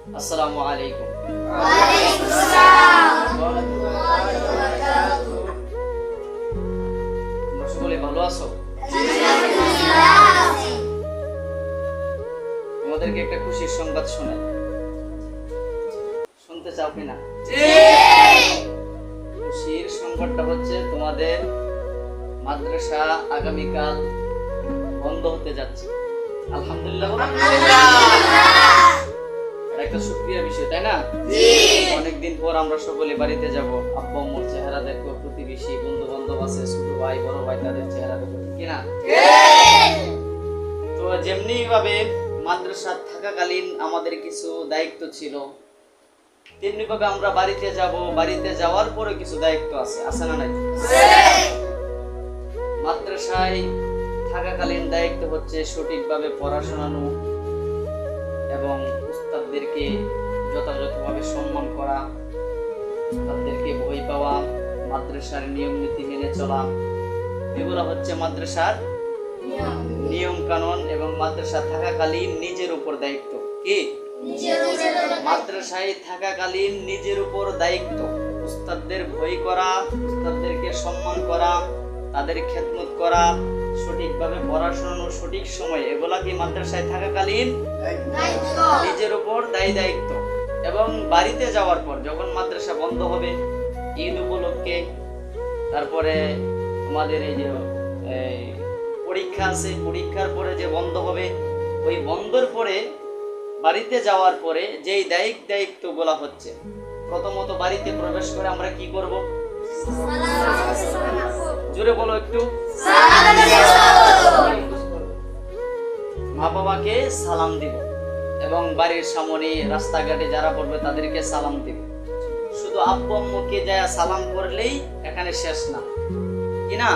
আসসালামু আলাইকুম। ওয়ালাইকুম আসসালাম। তোমরা সকলে ভালো আছো? তোমাদেরকে একটা খুশির সংবাদ শোনাই, শুনতে চাও কিনা? খুশির সংবাদটা হচ্ছে তোমাদের মাদ্রাসা আগামীকাল বন্ধ হতে যাচ্ছে। আলহামদুলিল্লাহ। এটা একটা শুকরিয়া বিষয়, তাই না? অনেকদিন পর আমরা সকলে বাড়িতে যাব, আব্বু আম্মুর চেহারা দেখবো, প্রতিবেশী বন্ধু বান্ধব আছে, ছোট ভাই বড় ভাই তাদের চেহারা দেখবো, ঠিক কিনা? তো যেমনি ভাবে মাদ্রাসা থাকাকালীন আমাদের কিছু দায়িত্ব ছিল, তেমনি ভাবে আমরা বাড়িতে যাব, বাড়িতে যাওয়ার পরে কিছু দায়িত্ব আছে না নাই? মাদ্রাসায় থাকাকালীন দায়িত্ব হচ্ছে সঠিকভাবে পড়াশোনানো এবং উস্তাদদেরকে যথাযথভাবে সম্মান করা, উস্তাদদেরকে ভয় পাওয়া, মাদ্রাসার নিয়ম নীতি মেনে চলা, এগুলো হচ্ছে মাদ্রাসার নিয়ম কানুন এবং মাদ্রাসা থাকাকালীন নিজের উপর দায়িত্ব। কি? মাদ্রাসায় থাকাকালীন নিজের উপর দায়িত্ব উস্তাদদের ভয় করা, উস্তাদদেরকে সম্মান করা, তাদের খেদমত করা, সঠিকভাবে পড়াশোনা সঠিক সময়, এগুলা কি মাদ্রাসায় থাকাকালীন নিজের উপর দায়িত্ব। এবং বাড়িতে যাওয়ার পর যখন মাদ্রাসা বন্ধ হবে ঈদ উপলক্ষে, তারপরে আমাদের এই যে পরীক্ষা আছে, পরীক্ষার পরে যে বন্ধ হবে, ওই বন্ধর পরে বাড়িতে যাওয়ার পরে যেই দায়িত্ব বলা হচ্ছে, প্রথমত বাড়িতে প্রবেশ করে আমরা কি করব? জোরে বলো একটু। মা বাবাকে সালাম দিব এবং বাড়ির সামনে রাস্তাঘাটে যারা পড়বে তাদেরকে সালাম দিব। শুধু আব্বু আম্মুকে যায় সালাম করলেই এখানে শেষ না, কি না?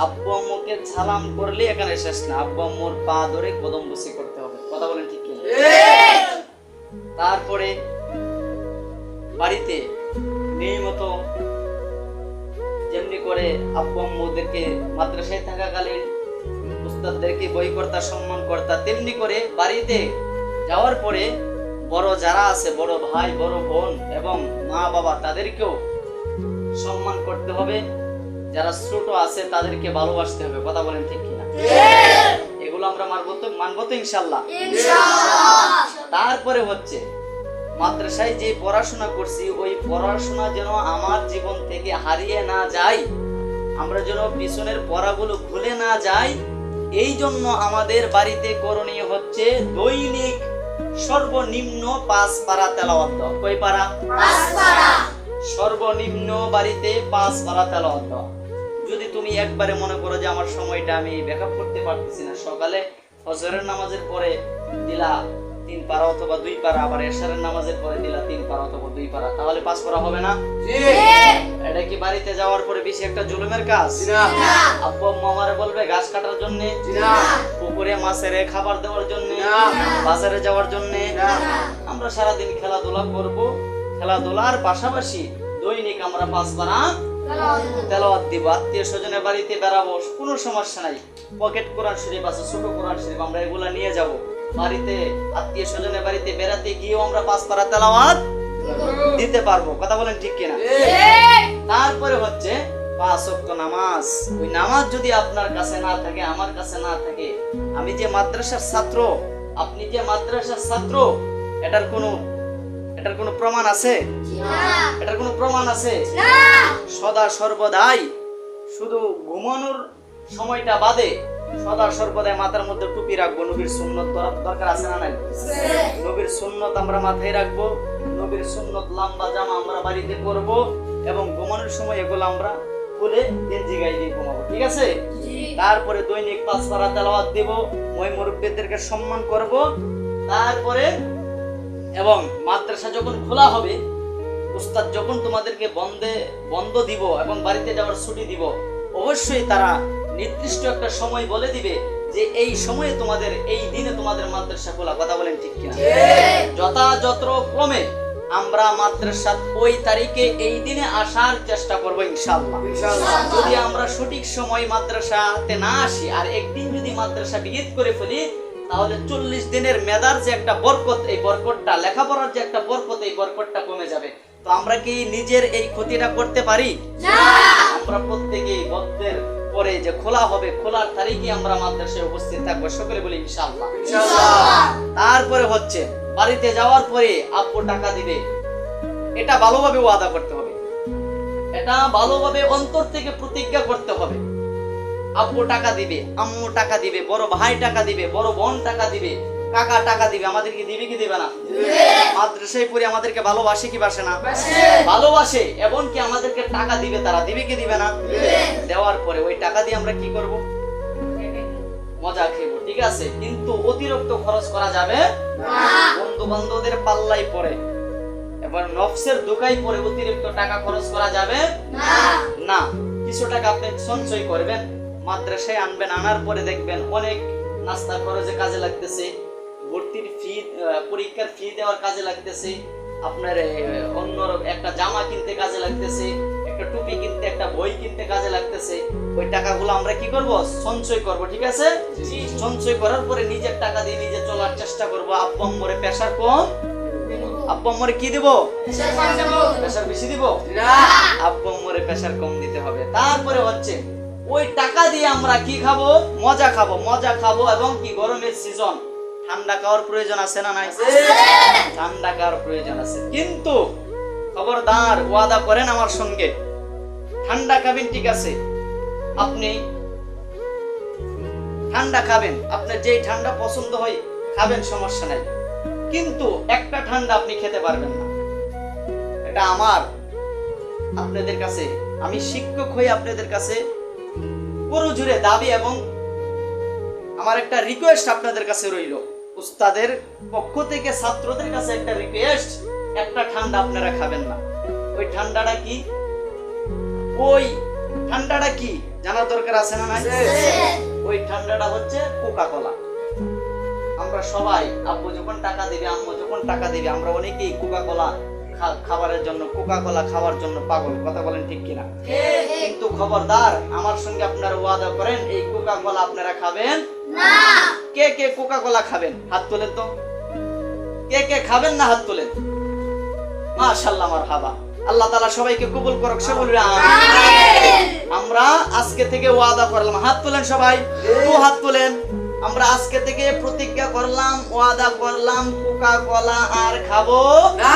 আব্বু আম্মুকে সালাম করলেই এখানে শেষ না, আব্বু আম্মুর পা ধরে কদম বসি করতে হবে। কথা বলেন ঠিক কিনা? তারপরে বাড়িতে নিয়মিত যেমনি করে আব্বু আম্মুদেরকে মাদ্রাসায় থাকাকালীন উস্তাদদেরকে বই কর্তা সম্মান কর্তা, তেমনি করে বাড়িতে যাওয়ার পরে বড় যারা আছে, বড় ভাই বড় বোন এবং মা বাবা, তাদেরকেও সম্মান করতে হবে। যারা ছোট আছে তাদেরকে ভালোবাসতে হবে। কথা বলেন ঠিক কিনা? এগুলো আমরা মানবো তো ইনশাআল্লাহ। তারপরে হচ্ছে মাদ্রাসায় যে পড়াশোনা করছি, ওই পড়াশোনা যেন আমার জীবন থেকে হারিয়ে না যায়, আমরা যেন পিছনের পড়াগুলো ভুলে না যাই, এই জন্য আমাদের বাড়িতে করণীয় হচ্ছে দৈনিক সর্বনিম্ন 5 পারা তেলাওয়াত দেওয়া। কয় পারা? 5 পারা। সর্বনিম্ন বাড়িতে 5 পারা তেলাওয়াত দেওয়া। যদি তুমি একবারে মনে করো যে আমার সময়টা আমি ব্যাকআপ করতে পারতেছি না, সকালে ফজরের নামাজের পরে দিলা 3 পারা অথবা 2 পারা, আবার এশারের নামাজের পরে দিলা 3 পারা অথবা 2 পারা, তাহলে 5 পারা হবে না? এটা কি বাড়িতে যাওয়ার পরে বেশি একটা জুলুমের কাজ? আব্বু আম্মু আমারে বলবে ঘাস কাটার জন্য, পুকুরে মাছের খাবার দেওয়ার জন্য, বাজারে যাওয়ার জন্য? আমরা সারাদিন খেলাধুলা করব, খেলাধুলার পাশাপাশি দৈনিক আমরা 5 পারা তেলাওয়াত দিব। আত্মীয় স্বজনের বাড়িতে বেড়াবো, কোনো সমস্যা নাই। পকেট কোরআন শরীফ আছে, ছোট কোরআন শরীফ, আমরা এগুলা নিয়ে যাব। বাড়িতে আত্মীয় স্বজনের বাড়িতে বেড়াতে গিয়েও আমরা 5 পারা তেলাওয়াত দিতে পারবো। কথা বলেন ঠিক কিনা? তারপরে হচ্ছে 5 ওয়াক্ত নামাজ। ওই নামাজ যদি আপনার কাছে না থাকে, আমার কাছে না থাকে, আমি যে মাদ্রাসার ছাত্র, আপনি যে মাদ্রাসার ছাত্র, এটার কোনো প্রমাণ আছে? এটার কোনো প্রমাণ আছে? সদা সর্বদাই শুধু ঘুমানোর সময়টা বাদে সদা সর্বদাই মাথার মধ্যে টুপি রাখবো। নবীর সুন্নত দরকার আছে না নাই? নবীর সুন্নত আমরা মাথায় রাখবো, নবীর সুন্নত লম্বা জামা আমরা বাড়িতে করব এবং ঘুমানোর সময় এগুলো আমরা খুলে গেঞ্জি গায়ে দিয়ে ঘুমাবো। ঠিক আছে? তারপরে দৈনিক 5 পারা তেলাওয়াত দেব, ওই মুরব্বিদেরকে সম্মান করব। তারপরে এবং মাদ্রাসা যখন খোলা হবে, উস্তাদ যখন তোমাদেরকে বন্ধ দিব এবং বাড়িতে যাওয়ার ছুটি দিব, অবশ্যই তারা নির্দিষ্ট একটা সময় বলে দিবে যে এই সময়ে তোমাদের, এই দিনে তোমাদের মাদ্রাসা খোলা। কথা বলেন ঠিক কিনা? যথাযথ ক্রমে আমরা মাদ্রাসা ওই তারিখে এই দিনে আসার চেষ্টা করব ইনশাআল্লাহ। যদি আমরা সঠিক সময় মাদ্রাসাতে না আসি আর একদিন যদি মাদ্রাসা বিহিত করে ফেলি, তাহলে 40 দিনের মেধার যে একটা বরকত, এই বরকতটা, লেখাপড়ার যে একটা বরকত, এই বরকতটা কমে যাবে। তো আমরা কি নিজের এই ক্ষতিটা করতে পারি না? আমরা প্রত্যেকেই বদ্ধের পরে যে খোলা হবে, খোলার তারিখে আমরা মাদ্রাসায় উপস্থিত থাকবো, সকলে বলি ইনশাআল্লাহ। তারপরে হচ্ছে বাড়িতে যাওয়ার পরে আব্বু টাকা দিবে, এটা ভালোভাবে ওয়াদা করতে হবে, এটা ভালোভাবে অন্তর থেকে প্রতিজ্ঞা করতে হবে। আব্বু টাকা দিবে, আম্মু টাকা দিবে, বড় ভাই টাকা দিবে, বড় বোন টাকা দিবে, কাকা টাকা দিবে, আমাদেরকে দিবে কি দিবে না? মাদ্রাসায় পড়ে আমাদেরকে ভালোবাসে কি বাসে না? ভালোবাসে, এবং কি আমাদেরকে টাকা দিবে, তারা দিবে কি দিবে না? দেওয়ার পরে ওই টাকা দিয়ে আমরা কি করব? মজা খেবো, ঠিক আছে, কিন্তু অতিরিক্ত খরচ করা যাবে না। বন্ধু বান্ধবদের পাল্লাই পড়ে, এবার নফসের দোকাই পড়ে অতিরিক্ত টাকা খরচ করা যাবে না। কিছু টাকা আপনি সঞ্চয় করবেন, মাদ্রাসায় আনবেন, আনার পরে দেখবেন অনেক নাস্তা খরচে কাজে লাগতেছে, ভর্তির ফি, পরীক্ষার ফি দেওয়ার কাজে লাগতেছে, আপনার অন্য একটা জামা কিনতে কাজে লাগতেছে, একটা টুপি কিনতে, একটা বই কিনতে কাজে লাগতেছে। ওই টাকাগুলো আমরা কি করব? সঞ্চয় করব, ঠিক আছে? সঞ্চয় করার পরে নিজের টাকা দিয়ে নিজে চলার চেষ্টা করব। আব্বু আম্মুরে প্রেসার কম, আব্বু আম্মুরে কি দিব? প্রেসার বেশি দিব না, আব্বু আম্মুরে প্রেসার কম দিতে হবে। তারপরে হচ্ছে ওই টাকা দিয়ে আমরা কি খাবো? মজা খাবো, মজা খাবো, এবং কি গরমের সিজন, ঠান্ডা খাওয়ার প্রয়োজন আছে না নাই? ঠান্ডা খাওয়ার প্রয়োজন আছে, কিন্তু খবরদার ওয়াদা করেন আমার সঙ্গে, ঠান্ডা খাবেন, ঠিক আছে, আপনি ঠান্ডা খাবেন, আপনার যেই ঠান্ডা পছন্দ হয় খাবেন, সমস্যা নাই, কিন্তু একটা ঠান্ডা আপনি খেতে পারবেন না। এটা আমার আপনাদের কাছে, আমি শিক্ষক হয়ে আপনাদের কাছে পুরো জুড়ে দাবি, এবং আমার একটা রিকোয়েস্ট আপনাদের কাছে রইল, উস্তাদের পক্ষ থেকে ছাত্রদের কাছে একটা রিকোয়েস্ট, একটা ঠান্ডা আপনারা খাবেন না। ওই ঠান্ডাটা কি? ওই ঠান্ডাটা কি জানার দরকার আছে না নাই? ওই ঠান্ডাটা হচ্ছে কোকা কোলা। আমরা সবাই, আব্বু যখন টাকা দিবে, আম্মু যখন টাকা দিবে, আমরা অনেকেই কোকা কোলা খাবারের জন্য, কোকা কোলা খাওয়ার জন্য পাগল, কথা বলেন ঠিক কিনা? কিন্তু খবরদার আমার সঙ্গে আপনারা ওয়াদা করেন, এই কোকা কোলা আপনারা খাবেন না। কে কে কোকা কোলা খাবেন হাত তোলেন তো, কে কে খাবেন না হাত তোলেন। মাশাআল্লাহ, মারহাবা, আল্লাহ তাআলা সবাইকে কবুল করুক, সে বলবে আমিন। আমরা আজকে থেকে ওয়াদা করলাম, হাত তোলেন সবাই, তো হাত তোলেন, আমরা আজকে থেকে প্রতিজ্ঞা করলাম, ওয়াদা করলাম, কোকা কোলা আর খাবো না।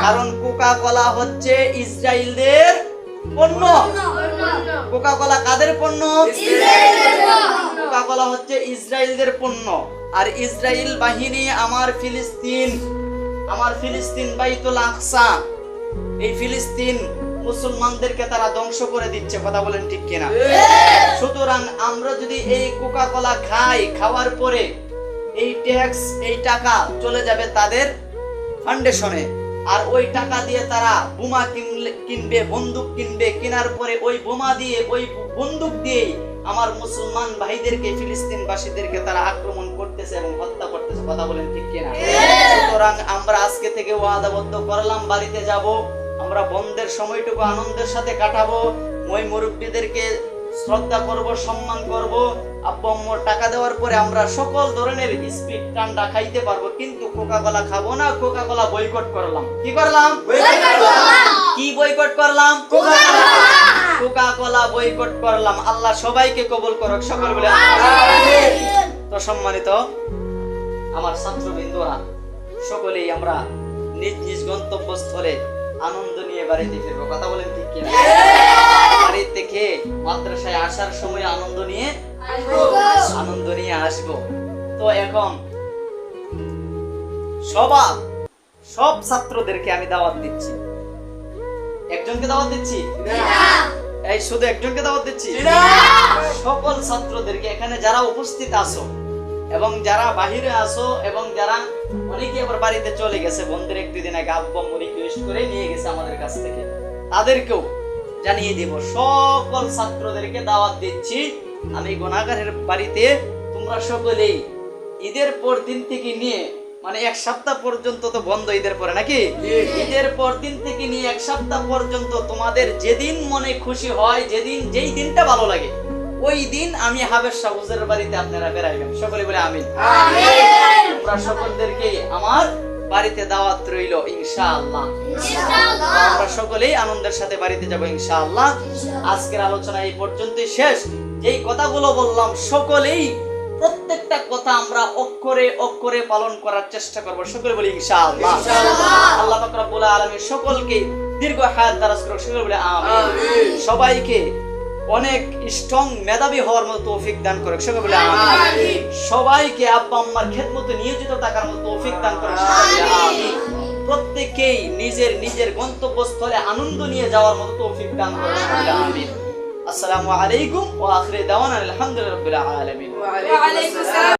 কারণ কোকা কোলা হচ্ছে ইসরায়েলদের পণ্য। কোকা কোলা কাদের পণ্য? কোকা কোলা হচ্ছে ইসরায়েলদের পণ্য। আর ইসরায়েল বাহিনী আমার ফিলিস্তিন বাইতুল আকসা, এই ফিলিস্তিন মুসলমানদেরকে তারা ধ্বংস করে দিচ্ছে, কথা বলেন ঠিক কিনা? সুতরাং আমরা যদি এই কোকা কোলা খাই, খাওয়ার পরে এই ট্যাক্স, এই টাকা চলে যাবে তাদের ফাউন্ডেশনে, আর ওই টাকা দিয়ে তারা বোমা কিনবে, বন্দুক কিনবে, কেনার পরে ওই বোমা দিয়ে, ওই বন্দুক দিয়ে আমার মুসলমান ভাইদেরকে, ফিলিস্তিনবাসীদেরকে তারা আক্রমণ করতেছে এবং হত্যা করতেছে, কথা বলেন ঠিক কিনা? সুতরাং আমরা আজকে থেকে ওয়াদাবদ্ধ করলাম, বাড়িতে যাব, আমরা বন্ধের সময়টুকু আনন্দের সাথে কাটাবো, মই মুরব্বীদেরকে শ্রদ্ধা করব, সম্মান করব, আব্বু আম্মুর টাকা দেওয়ার পরে আমরা সকল ধরনের স্পিড ঠান্ডা খাইতে পারবো, কিন্তু কোকা কোলা খাবো না। কোকা কোলা বয়কট করলাম। কি করলাম? কি বয়কট করলাম? কোকা কোলা বয়কট করলাম। আল্লাহ সবাইকে কবুল করুক, সকল বলে আমিন। তো সম্মানিত আমার ছাত্রবৃন্দরা, সকলেই আমরা নিজ নিজ গন্তব্যস্থলে আনন্দ নিয়ে বাড়িতে ফিরবো, কথা বলেন ঠিক কিনা? বাড়ি থেকে মাদ্রাসায় আসার সময় আনন্দ নিয়ে আসবো। তো এখন সব ছাত্রদেরকে আমি দাওয়াত দিচ্ছি। একজনকে দাওয়াত দিচ্ছি? এই শুধু একজনকে দাওয়াত দিচ্ছি? সকল ছাত্রদেরকে, এখানে যারা উপস্থিত আছো এবং যারা বাহিরে আসো, এবং যারা অনেকে আবার বাড়িতে চলে গেছে, বন্ধুদের একটু দিন আগে আব্বু আম্মু রিকোয়েস্ট করে নিয়ে গেছে আমাদের কাছ থেকে, তাদেরকেও জানিয়ে দেব। সকল ছাত্রদেরকে দাওয়াত দিচ্ছি আমি গুনাহগারের বাড়িতে। তোমরা সকলেই ঈদের পর দিন থেকে নিয়ে, মানে এক সপ্তাহ পর্যন্ত তো বন্ধ ঈদের পরে, নাকি? ঈদের পর দিন থেকে নিয়ে এক সপ্তাহ পর্যন্ত তোমাদের যেদিন মনে খুশি হয়, যেই দিনটা ভালো লাগে, ওই দিন আমি হাবেশ শাহ হুজুরের বাড়িতে আপনারা বেড়াইবেন। সকলে বলে আমিন। আমিন। তোমরা সকলদেরকে আমার বাড়িতে দাওয়াত রইল ইনশাআল্লাহ। ইনশাআল্লাহ। আমরা সকলেই আনন্দের সাথে বাড়িতে যাব ইনশাআল্লাহ। আজকের আলোচনা এই পর্যন্তই শেষ। যেই কথাগুলো বললাম সকলেই প্রত্যেকটা কথা আমরা অক্ষরে অক্ষরে পালন করার চেষ্টা করব। সকলে বলি ইনশাআল্লাহ। আল্লাহ পাক রব্বুল আলামিন সকলকে দীর্ঘ হায়াত দারাজ করুক। সকলে বলি আমিন। সবাইকে অনেক স্ট্রং মেধাবী হওয়ার মতো তৌফিক দান করুক। সকলে বলি আমিন। সবাইকে আব্বা আম্মার খেদমতে নিয়োজিত থাকার মতো তৌফিক দান করুক। সকলে বলি আমিন। প্রত্যেককেই নিজের নিজের গন্তব্যস্থলে আনন্দ নিয়ে যাওয়ার মতো তৌফিক দান করুক। সকলে বলি আমিন। আসসালামু আলাইকুম ওয়া আখিরু দাওয়ানা আলহামদুলিল্লাহি রাব্বিল আলামিন। ওয়া আলাইকুম আসসালাম।